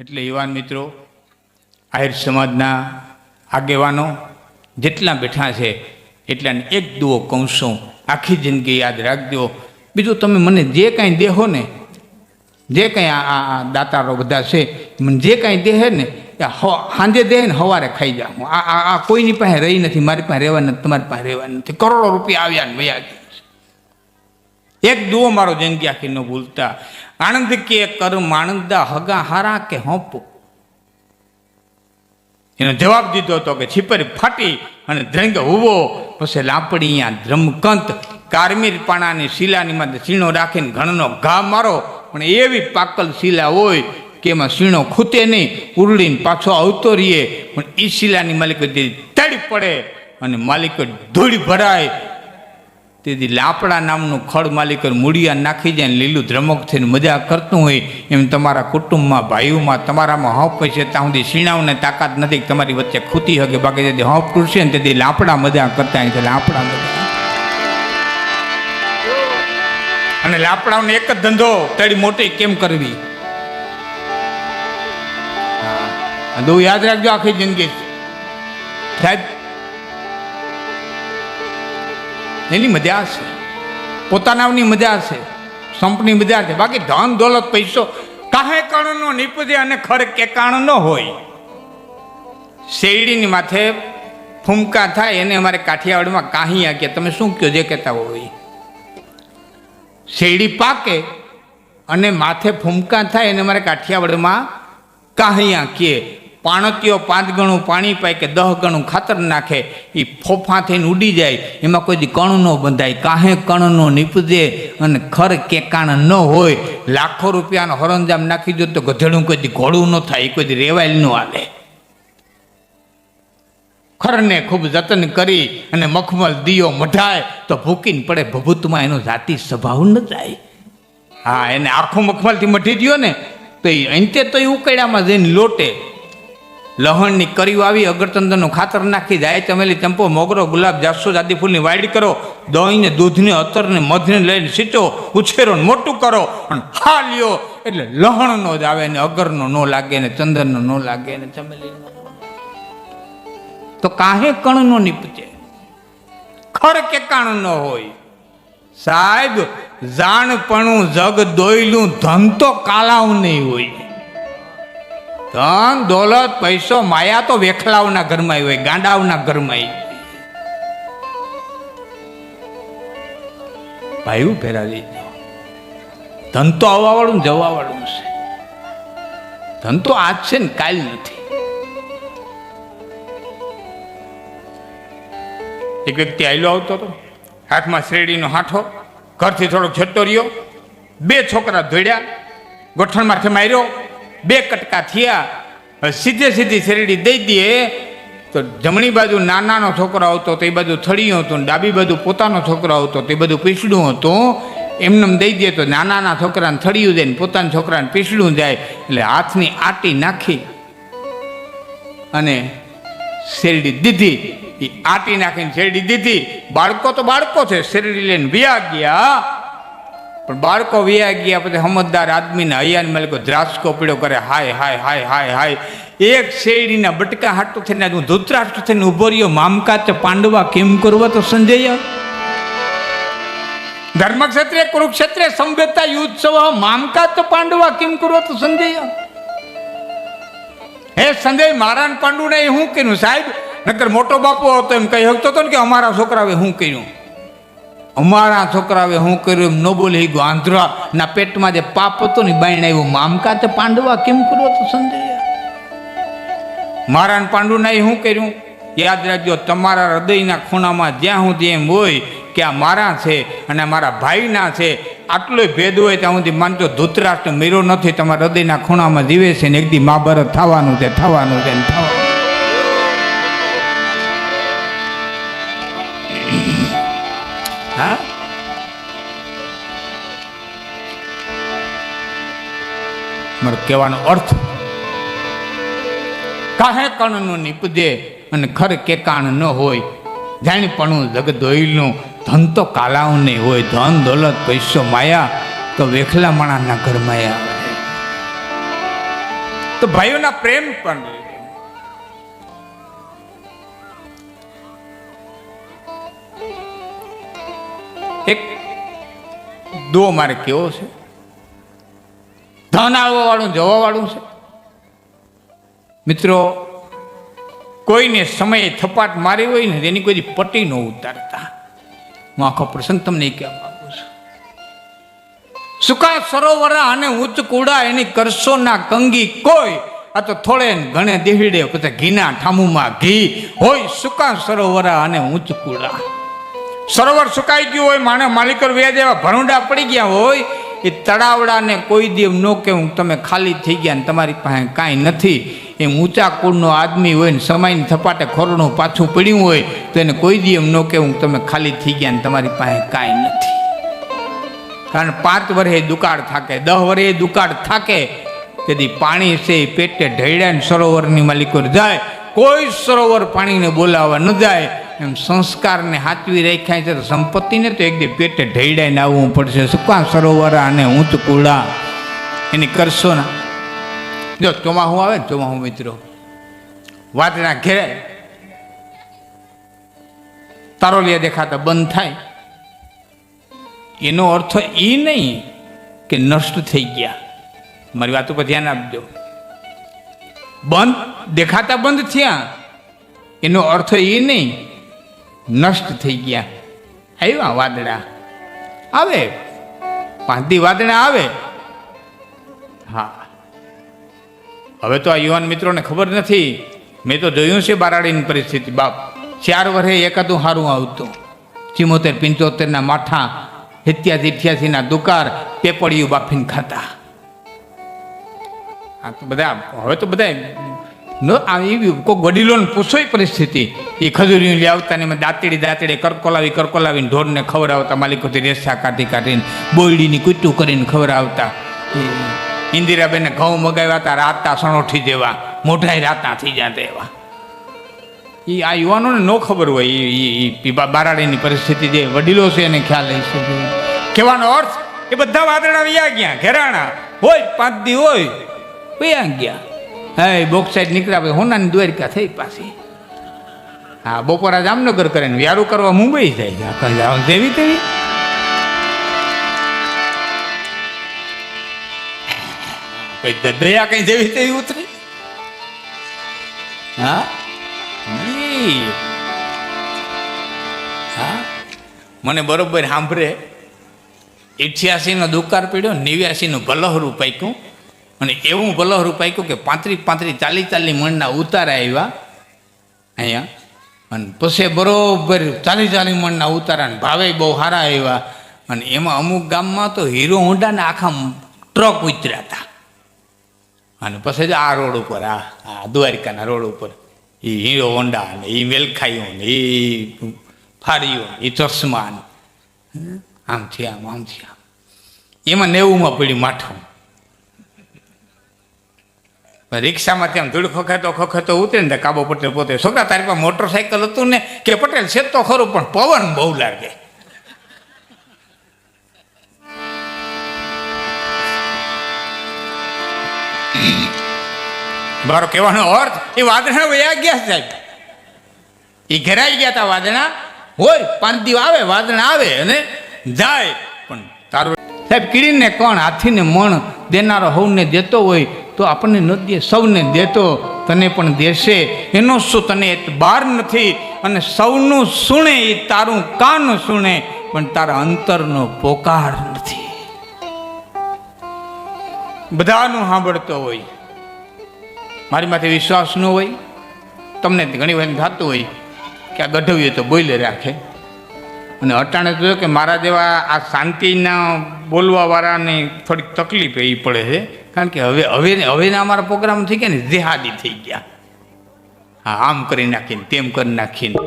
એટલે યુવાન મિત્રો, આહિર સમાજના આગેવાનો જેટલા બેઠા છે એટલાને એક દુઓ કહું છું, આખી જિંદગી યાદ રાખજો. બીજું તમે મને જે કાંઈ દેહો ને, જે કાંઈ આ દાતારો બધા છે, મને જે કાંઈ દેહે ને સાંજે દે ને સવારે ખાઈ જાઉં. આ કોઈની પાસે રહી નથી, મારી પાસે રહેવા નથી, તમારી પાસે રહેવા નથી. કરોડો રૂપિયા આવ્યા ને વયા ગયા. એક દુઓ મારો જિંદગી આખી ન ભૂલતા. આનંદ કે કર માણંદા હગા હારા કે હોંપો. એનો જવાબ દીધો હતો કે છીપરી ફાટી અને ધ્રંગ ઉવો, પછી લાપડીયા ધ્રમકંત કારમીર પાણાની શિલાની માથે સીણો રાખીને ઘણનો ઘા મારો, પણ એવી પાકલ શિલા હોય કે એમાં સીણો ખૂતે નહીં, ઉરડીને પાછો આવતો રહીએ, પણ એ શિલાની માલિકો તડી પડે અને માલિકો ધૂળ ભરાય. તેથી લાપડા નામનું ખડ માલિકો મૂળિયા નાખી જાય ને લીલું ધ્રમક થઈને મજા કરતું હોય, એમ તમારા કુટુંબમાં ભાઈઓમાં તમારામાં હોંપ છે ત્યાં સુધી શીણાવને તાકાત નથી તમારી વચ્ચે ખૂતી હકે. બાકી તેથી હોંપ તૂટશે ને તેથી લાપડા મજા કરતા હોય છે, લાપડા મજા. અને લાપડાઓને એક જ ધંધો, તળી મોટી કેમ કરવી. દો યાદ રાખજો આખી જિંદગી સાહેબ. એની મજા છે, પોતાનાની મજા છે, સંપની મજા છે. બાકી ધન દોલત પૈસો કાહે કણનો નીપજે અને ખર કેકાણ ન હોય. શેરડીની માથે ફૂમકા થાય એને અમારે કાઠિયાવાડમાં કાહિયા કે. તમે શું કહો જે કહેતા હોય. શેરડી પાકે અને માથે ફૂમકા થાય એને અમારે કાઠિયાવાડમાં કાહિયા કે. પાણતીઓ 5 ગણું પાણી પાય કે 10 ગણું ખાતર નાખે, એ ફોફા થઈને ઉડી જાય, એમાં કોઈ દી કણ ન બંધાય. કાહે કણ નો નીપજે અને ખર કેકાણ ન હોય. લાખો રૂપિયાનો હરંજામ નાખી દો તો ગધેડું કોઈ દી ઘોડું ન થાય, કોઈ દી રેવાય ન હાલે. ખરને ખૂબ જતન કરી અને મખમલ દિયો મઢાય તો ભૂકીને પડે ભભૂતમાં એનો જાતિ સ્વભાવ ન જાય. હા, એને આખો મખમલથી મઢી દો ને તો અંતે તો એ ઉકેડામાં જઈને લોટે. લહણની કરી આવી, અગરચંદનનું ખાતર નાખી, જાય ચમેલી, ચંપો, મોગરો, ગુલાબ, જાસૂદ આદિ ફૂલની વાડી કરો. દહીંને દૂધને અત્તરને મધને લઈને સીંચો, ઉછેરો મોટું કરો અને ખા લ્યો એટલે લહણનો જ આવે ને અગરનો ન લાગે ને ચંદનનો ન લાગે ને ચમેલીનો. તો કાહે કણનો નીપજે, ખર કે કાણ ન હોય. સાહેબ જાણપણું જગ દોયલું, ધન તો કાલાવ નહીં હોય. ધન દોલત પૈસો માયા તો વેખલાવના ઘરમાં હોય, ગાંડાવના ઘરમાં. ભાઈ ફેરાવી ધન તો આવવા વાળું જવા વાળું છે. ધન તો આજ છે ને કાલ નથી. એક વ્યક્તિ આયલો આવતો હતો, હાથમાં શેરડીનો હાંઠો, ઘરથી થોડોક છેટો રહ્યો. 2 છોકરા ધોડ્યા, ગોઠણમાંથી માર્યો, 2 કટકા થયા. સીધે સીધી શેરડી દઈ દે તો જમણી બાજુ નાનાનો છોકરો આવતો તો એ બાજુ થળિયું હતું, ડાબી બાજુ પોતાનો છોકરો આવતો તો એ બધું પીસડું હતું. એમને દઈ દે તો નાનાના છોકરાને થળિયું જાય ને પોતાના છોકરાને પીસડું જાય. એટલે હાથની આટી નાખી અને શેરડી દીધી. એ આટી નાખીને શેરડી દીધી. બાળકો તો બાળકો છે, શેરડી લઈને વ્યા ગયા. પણ બાળકો વ્યા ગયા પછી સમજદાર આદમીને હૈયાને માલિકો દ્રાસકો પીડ્યો કરે. હાય હાય હાય હાય હાય, એક શેરડીના બટકા હાટું થઈને હું ધૃતરાષ્ટ્ર થઈને ઉભો રહ્યો. મામકાચ પાંડવા કેમ કરવા તો સંજય. ધર્મક્ષેત્રે કુરુક્ષેત્રે સંવેતા યુદ્ધસવ મામકાચ પાંડવા કેમ કરવા તો સંજય. હે સંજય, મારા પાંડુ ને શું કર્યું સાહેબ? નકર મોટો બાપુ હતો એમ કહી શકતો હતો ને કે અમારા છોકરાએ શું કર્યું, અમારા છોકરાએ શું કર્યું એમ ન બોલી ગયો. આંધ્રા ના પેટમાં જે પાપ હતો ને બાઈને આવ્યું. મામકા તો પાંડવા કેમ કરવો તો સંજય. મારા પાંડુ ના શું કર્યું? યાદ રાખજો, તમારા હૃદયના ખૂણામાં જ્યાં સુધી એમ હોય કે આ મારા છે અને મારા ભાઈના છે, આટલો ભેદ હોય ત્યાં સુધી માનજો ધૃતરાષ્ટ્ર મેરો નથી. તમારા હૃદયના ખૂણામાં જીવે છે ને એક દી મહાભારત થવાનું છે, થવાનું છે, થવાનું. હા, મારો કહેવાનો અર્થ, કાહે કણનું નીપજે અને ખર કેકાણ ન હોય. જાણીપણું જગ દોયલું, ધન તો કાલાવ નહીં હોય. ધન દોલત પૈસો માયા તો વેખલા માણાના ઘરમાં આવે. તો ભાઈઓના પ્રેમ પણ એક દો મારે કેવો છે, ધન આવવા વાળું જવા વાળું છે. મિત્રો, કોઈને સમયે થપાટ મારી હોય ને તેની કોઈ પટ્ટી ન ઉતારતા. હું આખો પ્રસંગ તમને કહેવા માંગુ છું. સુકા સરોવરા અને ઉચ્ચ કુડા એની કરશો ના કંગી કોઈ. આ તો થોડે ઘણે દેહડે પછી ઘીના ઠામુમાં ઘી હોય. સુકા સરોવરા અને ઉચ્ચ કુડા. સરોવર સુકાઈ ગયું હોય, માને માલિકર વ્યાજ એવા ભરૂંડા પડી ગયા હોય, એ તળાવડાને કોઈ દેવ ન કેવું તમે ખાલી થઈ ગયા ને તમારી પાસે કાંઈ નથી. એમ ઊંચા કુળનો આદમી હોય ને સમયની થપાટે ખોરણું પાછું પડ્યું હોય તો એને કોઈ દી એમ ન કહેવું તમે ખાલી થઈ ગયા ને તમારી પાસે કાંઈ નથી. કારણ 5 વર્ષે દુકાળ થાકે, 10 વર્ષે દુકાળ થાકે, તેથી પાણી છે એ પેટે ઢળ્યા ને સરોવરની માલિકો જાય. કોઈ સરોવર પાણીને બોલાવવા ન જાય. એમ સંસ્કારને હાચવી રાખ્યા છે તો સંપત્તિને તો એક દી પેટે ઢળ્યાને આવવું પડશે. સુકા સરોવર અને ઊંચ કુડા એની કરશો ના. જો ચોમાહું આવે ને, ચોમાહું મિત્રો, વાદળા ઘેરે તારોલિયા દેખાતા બંધ થાય, એનો અર્થ એ નહીં કે નષ્ટ થઈ ગયા. મારી વાત ઉપર ધ્યાન આપજો. બંધ દેખાતા બંધ થયા એનો અર્થ એ નહીં નષ્ટ થઈ ગયા. આવ્યા વાદળા આવે, 5 દી વાદળા આવે. હા, હવે તો આ યુવાન મિત્રોને ખબર નથી. મેં તો જોયું છે બારાડીની પરિસ્થિતિ. બાપ 4 વર્ષે એકાદું સારું આવતું. 74-75 માઠા, 87-88 દુકાર, પેપડિયું બાફીને ખાતા. આ તો બધા હવે તો બધા એવી કોઈ વડીલોને પૂછો પરિસ્થિતિ. એ ખજૂરીઓ લઈ આવતા ને દાંતડી કરકોલાવીને ઢોરને ખવડાવતા, માલિકોથી રેસા કાઢીને બોયડીની કૂટું કરીને ખવડાવતા. ઇન્દિરાબેનને ઘઉં મગાવ્યા હતા, રાતા સણોઠી જેવા, મોઢાઈ રાતા થઈ જતા એવા. એ આ યુવાનોને ન ખબર હોય. એ બારાડીની પરિસ્થિતિ જે વડીલો છે એને ખ્યાલ લઈ શકે. કહેવાનો અર્થ એ બધા વાદળા વયા ગયા. ઘેરાણા હોય, 5 દી હોય, વયા ગયા. હા, બોક્સ સાઈડ નીકળ્યા, હોનાની દ્વારિકા થઈ પાછી. હા, બપોરા જામનગર કરે ને વ્યારું કરવા મુંબઈ જાય. જેવી તેવી દયા કઈ જેવી તેવી ઉતરી. હા, હા, મને બરોબર સાંભળે. 88 દુકાર પીડ્યો, 89 ભલહરું પાક્યું. અને એવું ભલહરું પાક્યું કે 35-35, 40-40 મણના ઉતારા આવ્યા અહીંયા. અને પછી બરોબર 40-40 મણના ઉતારા ને ભાવે બહુ સારા આવ્યા. અને એમાં અમુક ગામમાં તો હીરો હોન્ડાને આખા ટ્રક ઉતર્યા હતા. અને પછી આ રોડ ઉપર, આ દ્વારિકાના રોડ ઉપર એ હીરો હોન્ડા ને એ વેલખાઈઓ ને એ ફારીઓ એ ચશ્મા ને આમથી આમ એમાં 90માં પડ્યું માઠું. રિક્ષામાંથી આમ ધૂળ ખોખેતો ઉતરે ને કાબો પટેલ પોતે, છોકરા તારી પાસે મોટરસાઇકલ હતું ને? કે પટેલ છે તો ખરું પણ પવન બહુ લાગે. મારો કહેવાનો અર્થ એ વાદળા વયા ગયા સાહેબ. એ ઘેરાઈ ગયા હતા વાદળા હોય. 5 દી આવે વાદળા આવે અને જાય. પણ તારો સાહેબ કીડીને કોણ હાથીને મણ દેનારો હવને દેતો હોય તો આપણને ન દે, સૌને દેતો તને પણ દેશે. એનો શું તને બાર નથી. અને સૌનું સુણે એ તારું કાન સુણે, પણ તારા અંતરનો પોકાર નથી. બધાનું સાંભળતો હોય, મારી માથે વિશ્વાસ ન હોય. તમને ઘણી વાર થતું હોય કે આ ગઢવીએ તો બોલે રાખે. અને અટાણે તો કે મારા જેવા આ શાંતિના બોલવાવાળાને થોડીક તકલીફ એ પડે છે. કારણ કે હવેના અમારા પ્રોગ્રામ થઈ ગયા ને જેહાદી થઈ ગયા. હા, આમ કરી નાખીને તેમ કરી નાખીને,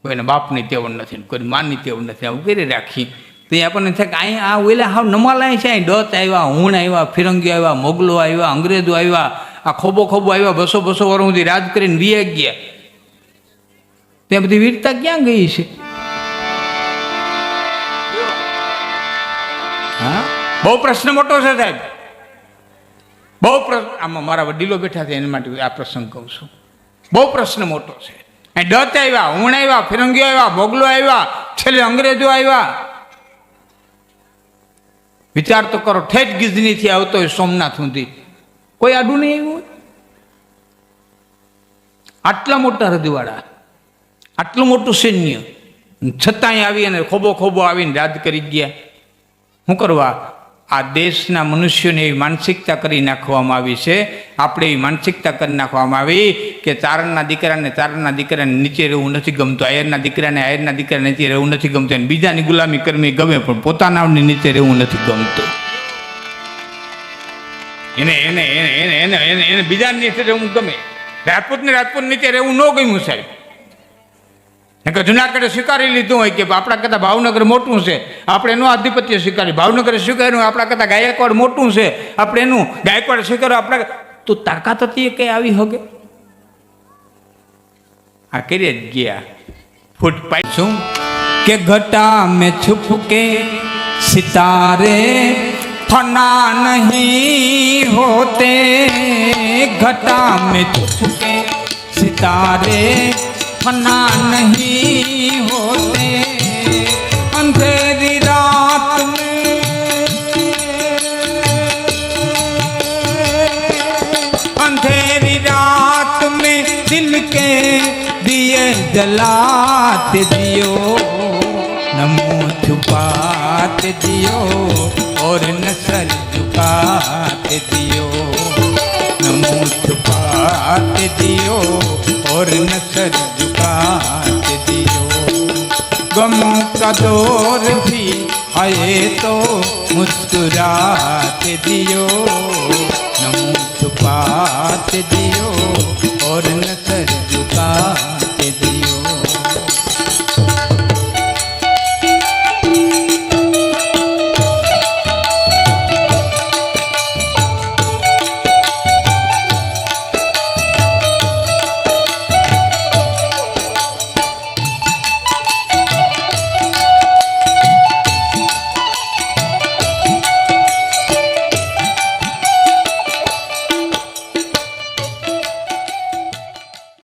કોઈને બાપની ટેવ નથી, કોઈ માની ટેવ નથી, આવું કરી રાખી. તો એ આપણને થાય કે અહીંયા આ ઓલા હાવ નમાલાય છે. અહીં ડચ આવ્યા, હુણ આવ્યા, ફિરંગીઓ આવ્યા, મોગલો આવ્યા, અંગ્રેજો આવ્યા, આ ખોબો આવ્યા, 200 વર્ષ સુધી રાજ કરીને વી ગયા. ત્યાં બધી વીરતા ક્યાં ગઈ છે? હા, બહુ પ્રશ્ન મોટો છે સાહેબ. બહુ આમાં મારા વડીલો બેઠા છે એના માટે આ પ્રસંગ કહું છું. બહુ પ્રશ્ન મોટો છે. અહીં ડચ આવ્યા, હુણ આવ્યા, ફિરંગીઓ આવ્યા, મોગલો આવ્યા, છેલ્લે અંગ્રેજો આવ્યા. વિચાર તો કરો, ઠેઠ ગિઝનીથી આવતો હોય સોમનાથ સુધી, કોઈ આડું નહીં આવ્યું હોય. આટલા મોટા હૃદયવાળા, આટલું મોટું સૈન્ય, છતાંય આવી અને ખોબો ખોબો આવીને રાજ કરી ગયા. શું કરવા? આ દેશના મનુષ્યોને એવી માનસિકતા કરી નાખવામાં આવી છે. આપણે એવી માનસિકતા કરી નાખવામાં આવી કે ચારણના દીકરાને નીચે રહેવું નથી ગમતું, આયરના દીકરાને નીચે રહેવું નથી ગમતું, અને બીજાની ગુલામી કરવી ગમે પણ પોતાનાની નીચે રહેવું નથી ગમતું. એને બીજાની નીચે રહેવું ગમે. રાજપૂત નીચે રહેવું ન ગમ્યું સાહેબ. જુનાગઢે સ્વીકારી લીધું હોય કે આપણા કરતાં ભાવનગર મોટું છે, આપણે એનું આધિપત્ય સ્વીકાર્યું. ભાવનગરે સ્વીકાર્યું આપણા કરતાં ગાયકવાડ મોટું છે, આપણે એનું ગાયકવાડ સ્વીકાર્યું. આપણે તો તાકાત હતી કઈ આવી હગે? આ કરી જ ગયા ફૂટ પાઈ શું કે ઘટા મેં છુપ કે સિતારે फना नहीं होते, घटा में छुप के सितारे फना नहीं होते, अंधेरी रात में दिल के दिए जलाते दियो, नमो छुपाते दियो और नसर झुकाते दियो, नमो छुपाते दियो और नसर झुकाते दियो। गमों का दौर भी आए तो मुस्कुराते दियो, नमो छुपाते दियो